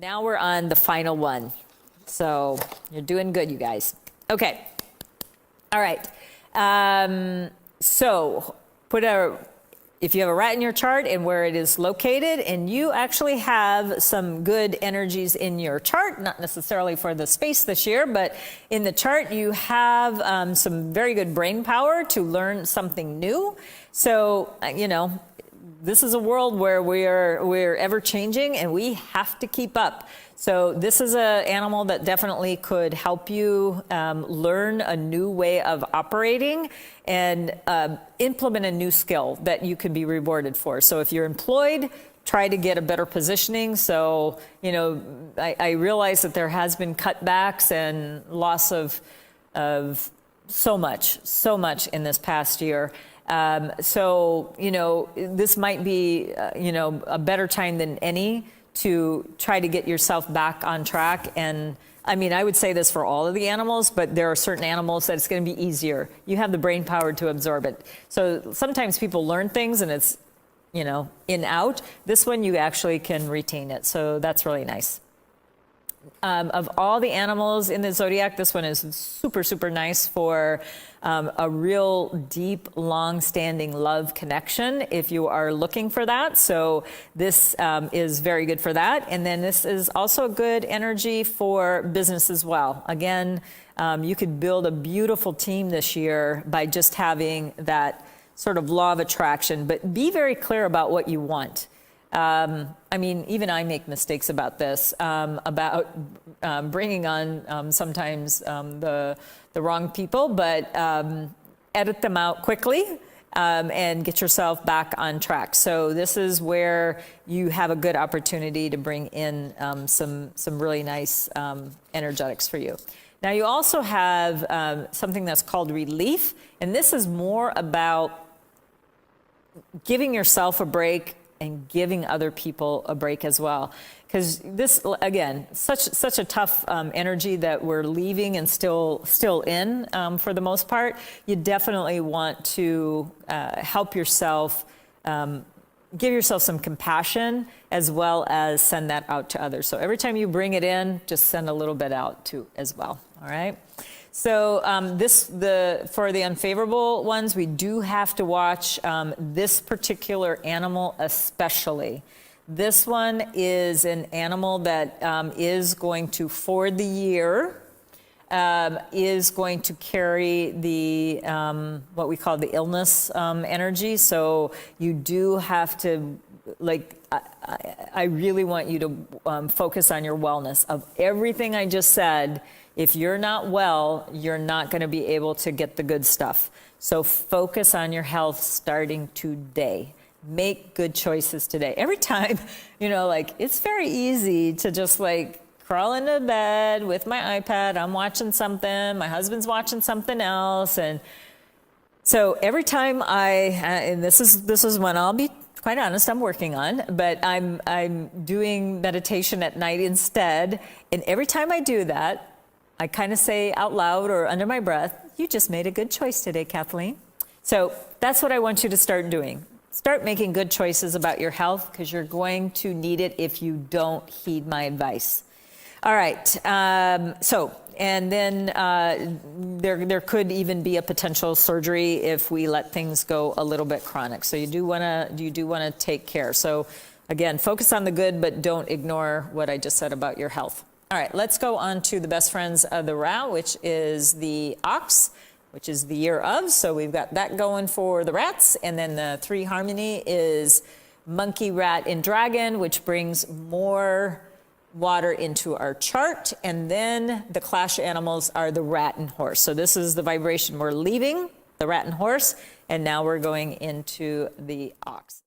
Now we're on the final one. So you're doing good, you guys. Okay. All right. So if you have a rat in your chart and where it is located, and you actually have some good energies in your chart, not necessarily for the space this year, but in the chart you have some very good brain power to learn something new. So, this is a world where we're ever changing and we have to keep up. So this is an animal that definitely could help you learn a new way of operating and implement a new skill that you could be rewarded for. So if you're employed, try to get a better positioning. So, I realize that there has been cutbacks and loss of so much in this past year. So, this might be, a better time than any to try to get yourself back on track. And I would say this for all of the animals, but there are certain animals that it's going to be easier. You have the brain power to absorb it. So sometimes people learn things and it's, in out. This one, you actually can retain it. So that's really nice. Of all the animals in the zodiac, this one is super, super nice for a real deep, long-standing love connection if you are looking for that. So this is very good for that. And then this is also good energy for business as well. Again, you could build a beautiful team this year by just having that sort of law of attraction, but be very clear about what you want. Even I make mistakes about this, about bringing on sometimes the wrong people, but edit them out quickly and get yourself back on track. So this is where you have a good opportunity to bring in some really nice energetics for you. Now you also have something that's called relief, and this is more about giving yourself a break and giving other people a break as well. Because this, again, such a tough energy that we're leaving and still in for the most part. You definitely want to help yourself, give yourself some compassion, as well as send that out to others. So every time you bring it in, just send a little bit out too as well, all right? So for the unfavorable ones, we do have to watch this particular animal especially. This one is an animal that is going to, for the year, is going to carry the what we call the illness energy. So you do have to, I really want you to focus on your wellness. Of everything I just said, if you're not well, you're not going to be able to get the good stuff. So focus on your health starting today. Make good choices today. Every time, it's very easy to just crawl into bed with my iPad. I'm watching something. My husband's watching something else. And so every time and this is one I'll be quite honest, I'm working on, but I'm doing meditation at night instead. And every time I do that, I kind of say out loud or under my breath, "You just made a good choice today, Kathleen." So that's what I want you to start doing. Start making good choices about your health, because you're going to need it if you don't heed my advice. All right. And then there could even be a potential surgery if we let things go a little bit chronic. So you do want to take care. So again, focus on the good, but don't ignore what I just said about your health. All right, let's go on to the best friends of the rat, which is the ox, which is the year of. So we've got that going for the rats. And then the 3 harmony is monkey, rat, and dragon, which brings more water into our chart. And then the clash animals are the rat and horse. So this is the vibration we're leaving, the rat and horse, and now we're going into the ox.